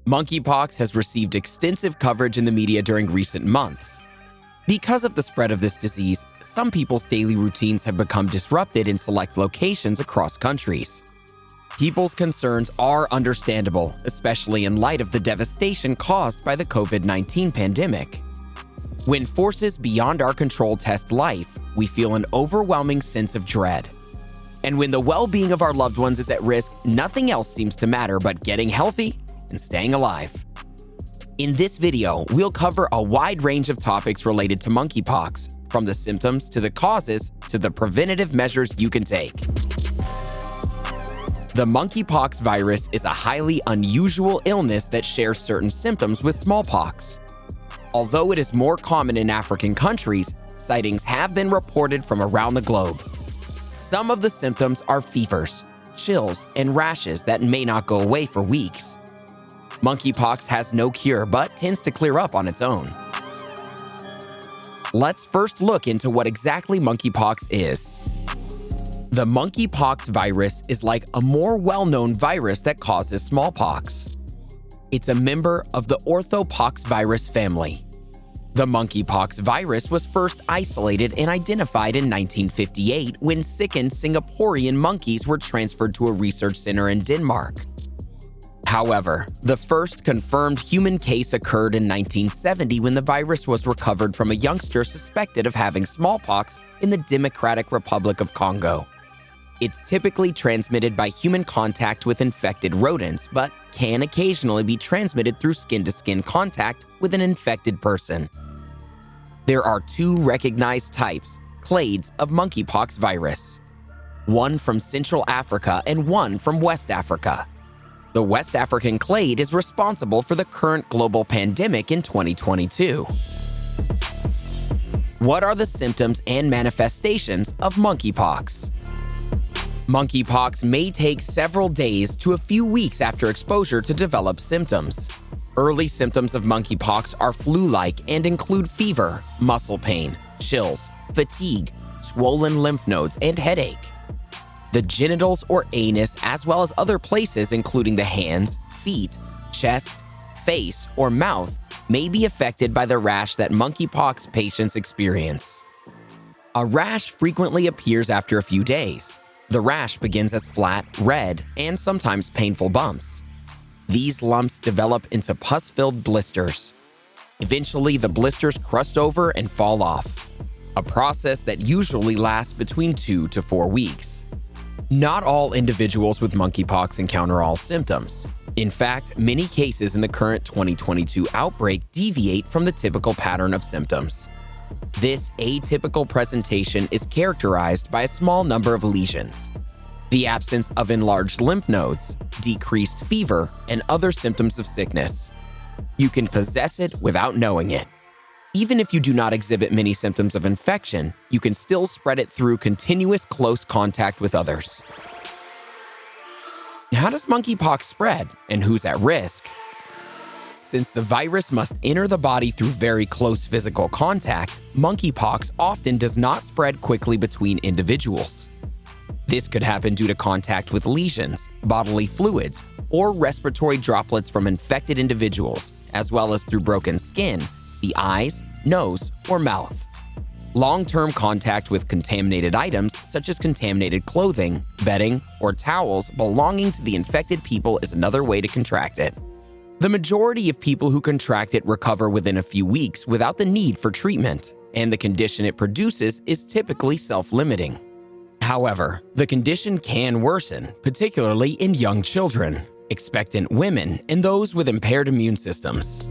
Monkeypox has received extensive coverage in the media during recent months. Because of the spread of this disease, some people's daily routines have become disrupted in select locations across countries. People's concerns are understandable, especially in light of the devastation caused by the COVID-19 pandemic. When forces beyond our control test life, we feel an overwhelming sense of dread. And when the well-being of our loved ones is at risk, nothing else seems to matter but getting healthy and staying alive. In this video, we'll cover a wide range of topics related to monkeypox, from the symptoms to the causes to the preventative measures you can take. The monkeypox virus is a highly unusual illness that shares certain symptoms with smallpox. Although it is more common in African countries, sightings have been reported from around the globe. Some of the symptoms are fevers, chills, and rashes that may not go away for weeks. Monkeypox has no cure but tends to clear up on its own. Let's first look into what exactly monkeypox is. The monkeypox virus is like a more well-known virus that causes smallpox. It's a member of the orthopox virus family. The monkeypox virus was first isolated and identified in 1958 when sickened Singaporean monkeys were transferred to a research center in Denmark. However, the first confirmed human case occurred in 1970 when the virus was recovered from a youngster suspected of having smallpox in the Democratic Republic of Congo. It's typically transmitted by human contact with infected rodents, but can occasionally be transmitted through skin-to-skin contact with an infected person. There are two recognized types, clades, of monkeypox virus. One from Central Africa and one from West Africa. The West African clade is responsible for the current global pandemic in 2022. What are the symptoms and manifestations of monkeypox? Monkeypox may take several days to a few weeks after exposure to develop symptoms. Early symptoms of monkeypox are flu-like and include fever, muscle pain, chills, fatigue, swollen lymph nodes, and headache. The genitals or anus, as well as other places including the hands, feet, chest, face, or mouth, may be affected by the rash that monkeypox patients experience. A rash frequently appears after a few days. The rash begins as flat, red, and sometimes painful bumps. These lumps develop into pus-filled blisters. Eventually, the blisters crust over and fall off, a process that usually lasts between 2 to 4 weeks. Not all individuals with monkeypox encounter all symptoms. In fact, many cases in the current 2022 outbreak deviate from the typical pattern of symptoms. This atypical presentation is characterized by a small number of lesions, the absence of enlarged lymph nodes, decreased fever, and other symptoms of sickness. You can possess it without knowing it. Even if you do not exhibit many symptoms of infection, you can still spread it through continuous close contact with others. How does monkeypox spread, and who's at risk? Since the virus must enter the body through very close physical contact, monkeypox often does not spread quickly between individuals. This could happen due to contact with lesions, bodily fluids, or respiratory droplets from infected individuals, as well as through broken skin, the eyes, nose, or mouth. Long-term contact with contaminated items, such as contaminated clothing, bedding, or towels belonging to the infected people is another way to contract it. The majority of people who contract it recover within a few weeks without the need for treatment, and the condition it produces is typically self-limiting. However, the condition can worsen, particularly in young children, expectant women, and those with impaired immune systems.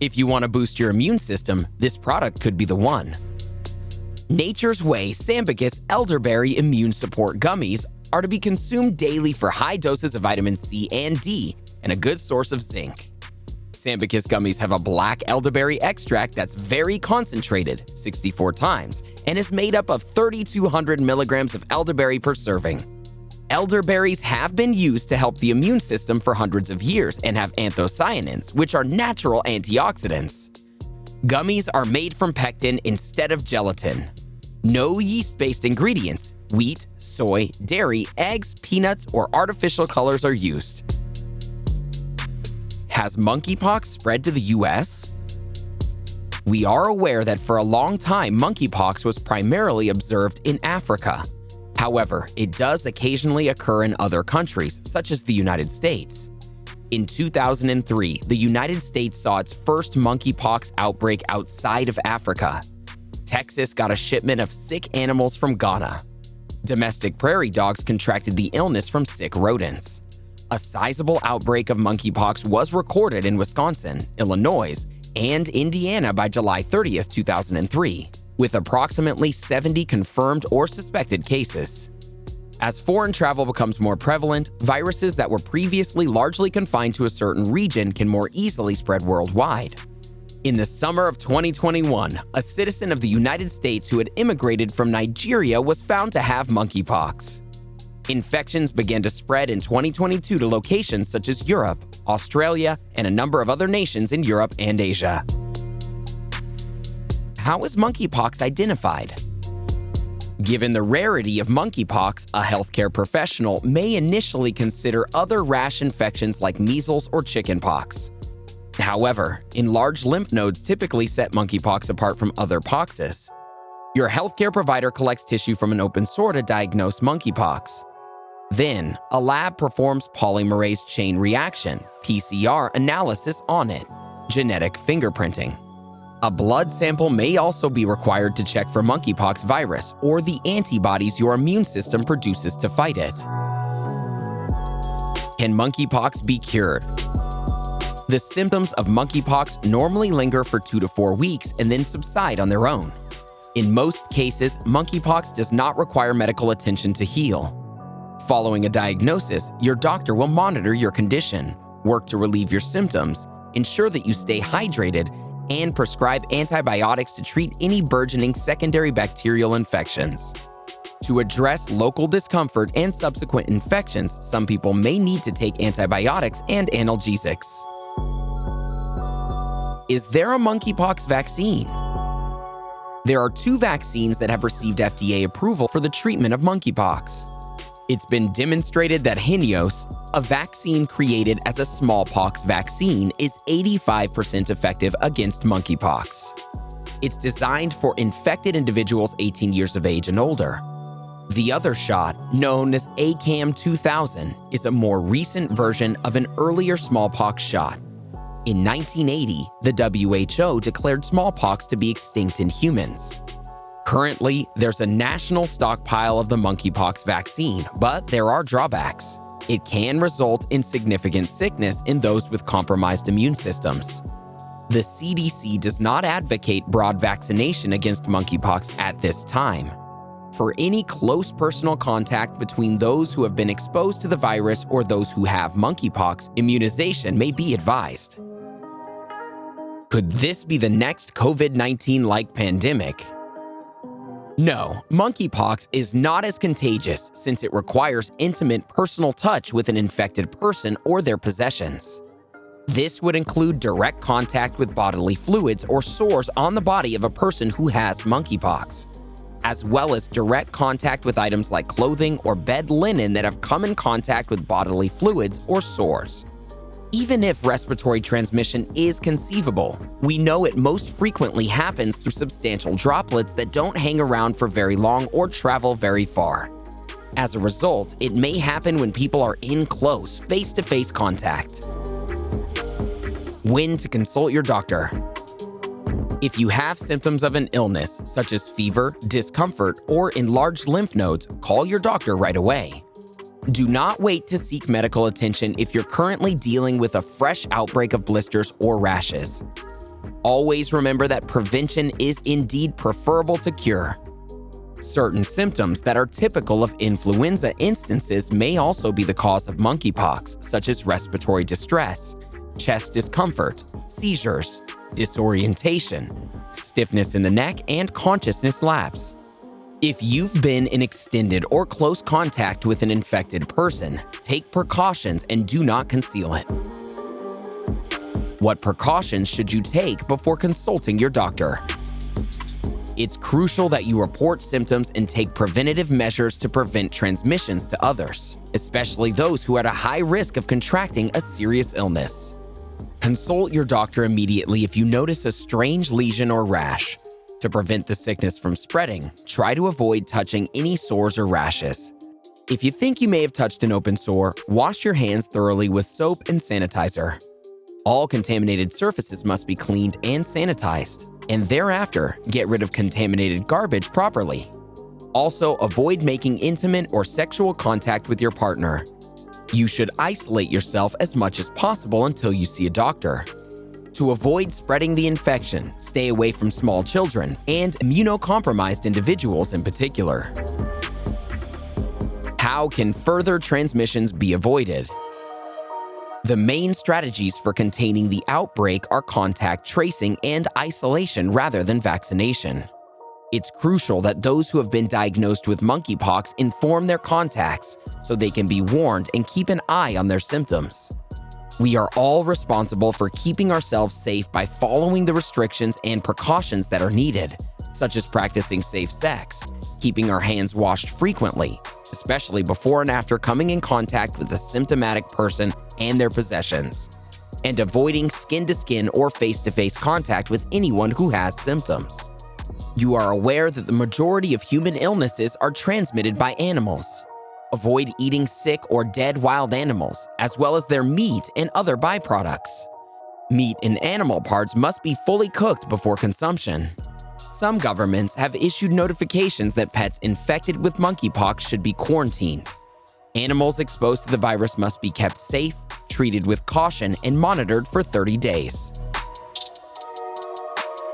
If you want to boost your immune system, this product could be the one. Nature's Way Sambicus Elderberry Immune Support Gummies are to be consumed daily for high doses of vitamin C and D and a good source of zinc. Sambicus gummies have a black elderberry extract that's very concentrated, 64 times, and is made up of 3,200 milligrams of elderberry per serving. Elderberries have been used to help the immune system for hundreds of years and have anthocyanins, which are natural antioxidants. Gummies are made from pectin instead of gelatin. No yeast-based ingredients, wheat, soy, dairy, eggs, peanuts, or artificial colors are used. Has monkeypox spread to the US? We are aware that for a long time, monkeypox was primarily observed in Africa. However, it does occasionally occur in other countries, such as the United States. In 2003, the United States saw its first monkeypox outbreak outside of Africa. Texas got a shipment of sick animals from Ghana. Domestic prairie dogs contracted the illness from sick rodents. A sizable outbreak of monkeypox was recorded in Wisconsin, Illinois, and Indiana by July 30, 2003, with approximately 70 confirmed or suspected cases. As foreign travel becomes more prevalent, viruses that were previously largely confined to a certain region can more easily spread worldwide. In the summer of 2021, a citizen of the United States who had immigrated from Nigeria was found to have monkeypox. Infections began to spread in 2022 to locations such as Europe, Australia, and a number of other nations in Europe and Asia. How is monkeypox identified? Given the rarity of monkeypox, a healthcare professional may initially consider other rash infections like measles or chickenpox. However, enlarged lymph nodes typically set monkeypox apart from other poxes. Your healthcare provider collects tissue from an open sore to diagnose monkeypox. Then, a lab performs polymerase chain reaction (PCR) analysis on it, genetic fingerprinting. A blood sample may also be required to check for monkeypox virus or the antibodies your immune system produces to fight it. Can monkeypox be cured? The symptoms of monkeypox normally linger for 2 to 4 weeks and then subside on their own. In most cases, monkeypox does not require medical attention to heal. Following a diagnosis, your doctor will monitor your condition, work to relieve your symptoms, ensure that you stay hydrated, and prescribe antibiotics to treat any burgeoning secondary bacterial infections. To address local discomfort and subsequent infections, some people may need to take antibiotics and analgesics. Is there a monkeypox vaccine? There are 2 vaccines that have received FDA approval for the treatment of monkeypox. It's been demonstrated that Henios, a vaccine created as a smallpox vaccine, is 85% effective against monkeypox. It's designed for infected individuals 18 years of age and older. The other shot, known as ACAM 2000, is a more recent version of an earlier smallpox shot. In 1980, the WHO declared smallpox to be extinct in humans. Currently, there's a national stockpile of the monkeypox vaccine, but there are drawbacks. It can result in significant sickness in those with compromised immune systems. The CDC does not advocate broad vaccination against monkeypox at this time. For any close personal contact between those who have been exposed to the virus or those who have monkeypox, immunization may be advised. Could this be the next COVID-19-like pandemic? No, monkeypox is not as contagious since it requires intimate personal touch with an infected person or their possessions. This would include direct contact with bodily fluids or sores on the body of a person who has monkeypox, as well as direct contact with items like clothing or bed linen that have come in contact with bodily fluids or sores. Even if respiratory transmission is conceivable, we know it most frequently happens through substantial droplets that don't hang around for very long or travel very far. As a result, it may happen when people are in close, face-to-face contact. When to consult your doctor. If you have symptoms of an illness, such as fever, discomfort, or enlarged lymph nodes, call your doctor right away. Do not wait to seek medical attention if you're currently dealing with a fresh outbreak of blisters or rashes. Always remember that prevention is indeed preferable to cure. Certain symptoms that are typical of influenza instances may also be the cause of monkeypox, such as respiratory distress, chest discomfort, seizures, disorientation, stiffness in the neck, and consciousness lapse. If you've been in extended or close contact with an infected person, take precautions and do not conceal it. What precautions should you take before consulting your doctor? It's crucial that you report symptoms and take preventative measures to prevent transmissions to others, especially those who are at a high risk of contracting a serious illness. Consult your doctor immediately if you notice a strange lesion or rash. To prevent the sickness from spreading, try to avoid touching any sores or rashes. If you think you may have touched an open sore, wash your hands thoroughly with soap and sanitizer. All contaminated surfaces must be cleaned and sanitized, and thereafter, get rid of contaminated garbage properly. Also, avoid making intimate or sexual contact with your partner. You should isolate yourself as much as possible until you see a doctor. To avoid spreading the infection, stay away from small children and immunocompromised individuals in particular. How can further transmissions be avoided? The main strategies for containing the outbreak are contact tracing and isolation rather than vaccination. It's crucial that those who have been diagnosed with monkeypox inform their contacts so they can be warned and keep an eye on their symptoms. We are all responsible for keeping ourselves safe by following the restrictions and precautions that are needed, such as practicing safe sex, keeping our hands washed frequently, especially before and after coming in contact with a symptomatic person and their possessions, and avoiding skin-to-skin or face-to-face contact with anyone who has symptoms. You are aware that the majority of human illnesses are transmitted by animals. Avoid eating sick or dead wild animals, as well as their meat and other byproducts. Meat and animal parts must be fully cooked before consumption. Some governments have issued notifications that pets infected with monkeypox should be quarantined. Animals exposed to the virus must be kept safe, treated with caution, and monitored for 30 days.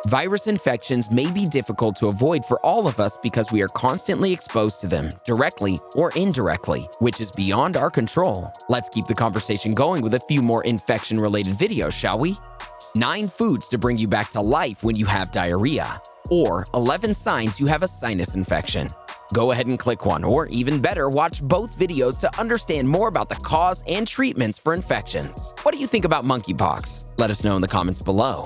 Virus infections may be difficult to avoid for all of us because we are constantly exposed to them, directly or indirectly, which is beyond our control. Let's keep the conversation going with a few more infection-related videos, shall we? 9 foods to bring you back to life when you have diarrhea, or 11 signs you have a sinus infection. Go ahead and click one, or even better, watch both videos to understand more about the cause and treatments for infections. What do you think about monkeypox? Let us know in the comments below.